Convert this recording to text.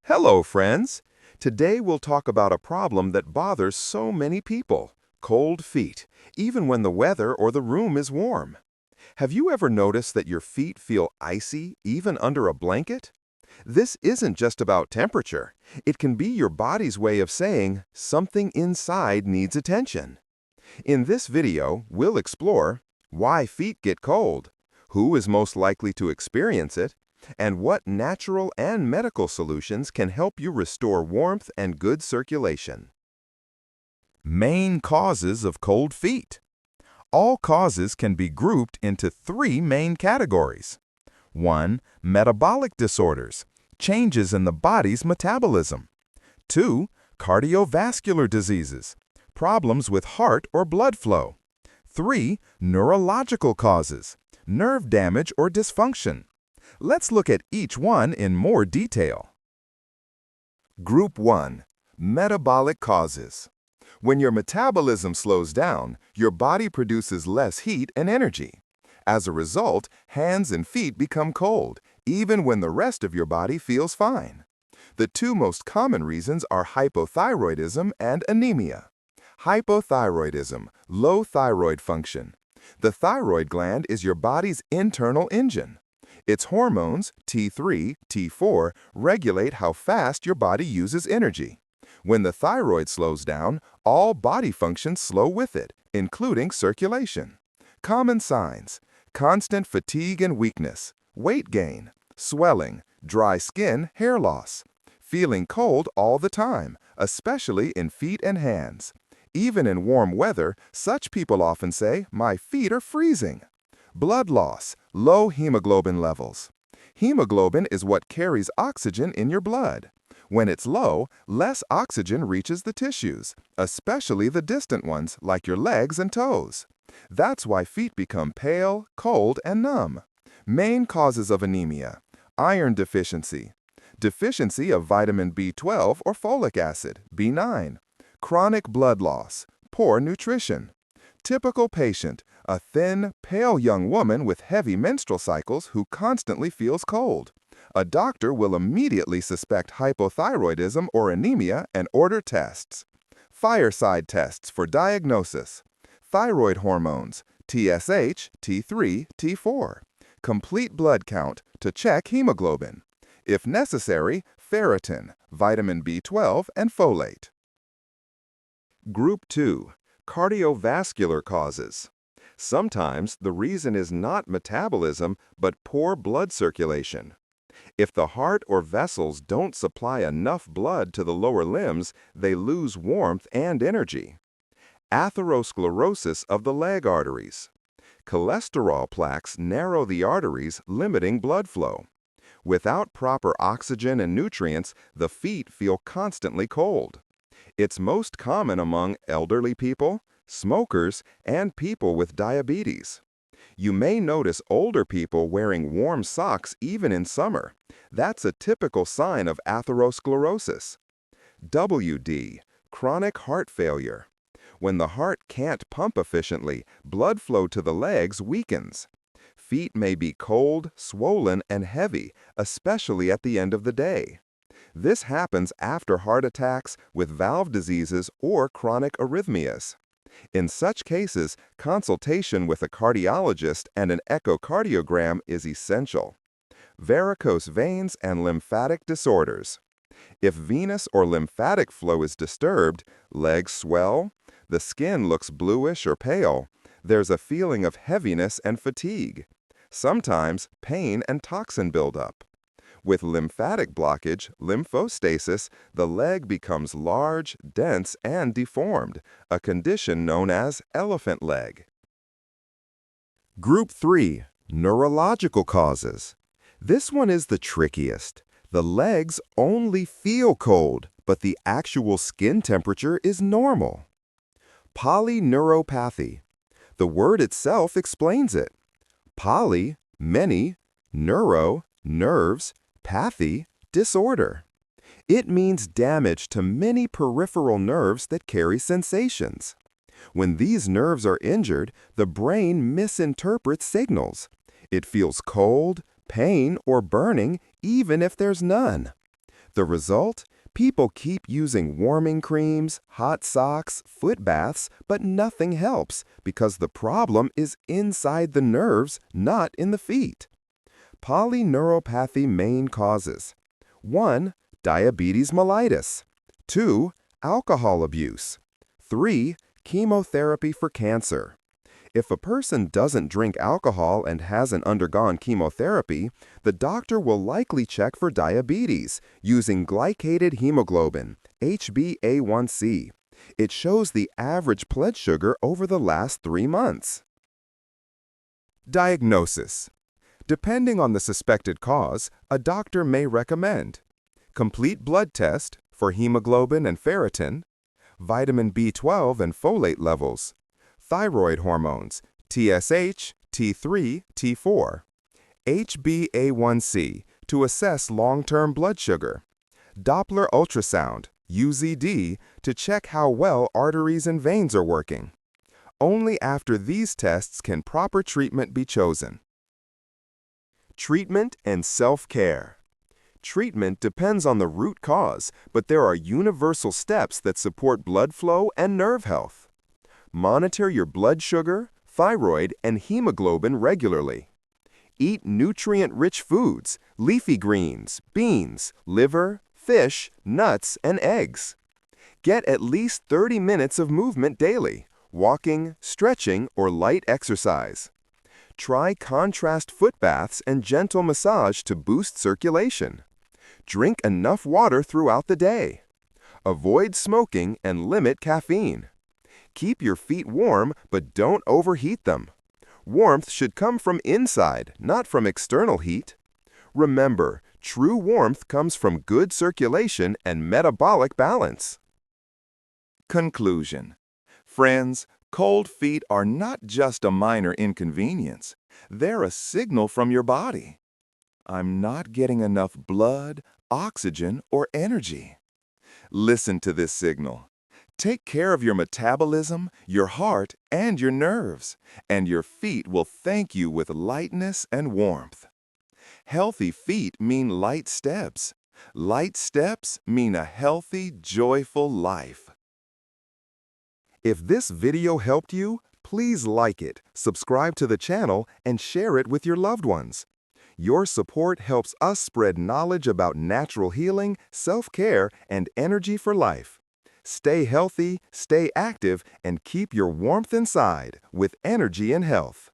Hello, friends! Today we'll talk about a problem that bothers so many people, cold feet, even when the weather or the room is warm. Have you ever noticed that your feet feel icy even under a blanket? This isn't just about temperature. It can be your body's way of saying something inside needs attention. In this video, we'll explore why feet get cold, who is most likely to experience it, and what natural and medical solutions can help you restore warmth and good circulation. Main causes of cold feet. All causes can be grouped into three main categories. 1. Metabolic disorders, changes in the body's metabolism. 2. Cardiovascular diseases, problems with heart or blood flow. 3. Neurological causes, nerve damage or dysfunction. Let's look at each one in more detail. Group 1. Metabolic causes. When your metabolism slows down, your body produces less heat and energy. As a result, hands and feet become cold, even when the rest of your body feels fine. The two most common reasons are hypothyroidism and anemia. Hypothyroidism, low thyroid function. The thyroid gland is your body's internal engine. Its hormones, T3, T4, regulate how fast your body uses energy. When the thyroid slows down, all body functions slow with it, including circulation. Common signs: constant fatigue and weakness, weight gain, swelling, dry skin, hair loss, feeling cold all the time, especially in feet and hands. Even in warm weather, such people often say, "My feet are freezing." Blood loss, low hemoglobin levels. Hemoglobin is what carries oxygen in your blood. When it's low, less oxygen reaches the tissues, especially the distant ones like your legs and toes. That's why feet become pale, cold, and numb. Main causes of anemia: iron deficiency, deficiency of vitamin B12 or folic acid, B9, chronic blood loss, poor nutrition. Typical patient: a thin, pale young woman with heavy menstrual cycles who constantly feels cold. A doctor will immediately suspect hypothyroidism or anemia and order tests. Fireside tests for diagnosis: thyroid hormones, TSH, T3, T4. Complete blood count to check hemoglobin. If necessary, ferritin, vitamin B12, and folate. Group 2. Cardiovascular causes. Sometimes the reason is not metabolism, but poor blood circulation. If the heart or vessels don't supply enough blood to the lower limbs, they lose warmth and energy. Atherosclerosis of the leg arteries. Cholesterol plaques narrow the arteries, limiting blood flow. Without proper oxygen and nutrients, the feet feel constantly cold. It's most common among elderly people, smokers, and people with diabetes. You may notice older people wearing warm socks even in summer. That's a typical sign of atherosclerosis. WD, chronic heart failure. When the heart can't pump efficiently, blood flow to the legs weakens. Feet may be cold, swollen, and heavy, especially at the end of the day. This happens after heart attacks, with valve diseases, or chronic arrhythmias. In such cases, consultation with a cardiologist and an echocardiogram is essential. Varicose veins and lymphatic disorders. If venous or lymphatic flow is disturbed, legs swell, the skin looks bluish or pale, there's a feeling of heaviness and fatigue. Sometimes pain and toxin buildup. With lymphatic blockage, lymphostasis, the leg becomes large, dense, and deformed, a condition known as elephant leg. Group 3. Neurological causes. This one is the trickiest. The legs only feel cold, but the actual skin temperature is normal. Polyneuropathy. The word itself explains it. Poly, many, neuro, nerves, pathy, disorder. It means damage to many peripheral nerves that carry sensations. When these nerves are injured, the brain misinterprets signals. It feels cold, pain, or burning, even if there's none. The result? People keep using warming creams, hot socks, foot baths, but nothing helps because the problem is inside the nerves, not in the feet. Polyneuropathy main causes: 1. Diabetes mellitus. 2. Alcohol abuse. 3. Chemotherapy for cancer. If a person doesn't drink alcohol and hasn't undergone chemotherapy, the doctor will likely check for diabetes using glycated hemoglobin, HbA1c. It shows the average blood sugar over the last 3 months. Diagnosis. Depending on the suspected cause, a doctor may recommend complete blood test for hemoglobin and ferritin, vitamin B12 and folate levels, thyroid hormones, TSH, T3, T4, HbA1c to assess long-term blood sugar, Doppler ultrasound, UZD, to check how well arteries and veins are working. Only after these tests can proper treatment be chosen. Treatment and self-care. Treatment depends on the root cause, but there are universal steps that support blood flow and nerve health. Monitor your blood sugar, thyroid, and hemoglobin regularly. Eat nutrient-rich foods, leafy greens, beans, liver, fish, nuts, and eggs. Get at least 30 minutes of movement daily, walking, stretching, or light exercise. Try contrast foot baths and gentle massage to boost circulation. Drink enough water throughout the day. Avoid smoking and limit caffeine. Keep your feet warm, but don't overheat them. Warmth should come from inside, not from external heat. Remember, true warmth comes from good circulation and metabolic balance. Conclusion. Friends, cold feet are not just a minor inconvenience. They're a signal from your body. I'm not getting enough blood, oxygen, or energy. Listen to this signal. Take care of your metabolism, your heart, and your nerves, and your feet will thank you with lightness and warmth. Healthy feet mean light steps. Light steps mean a healthy, joyful life. If this video helped you, please like it, subscribe to the channel, and share it with your loved ones. Your support helps us spread knowledge about natural healing, self-care, and energy for life. Stay healthy, stay active, and keep your warmth inside with energy and health.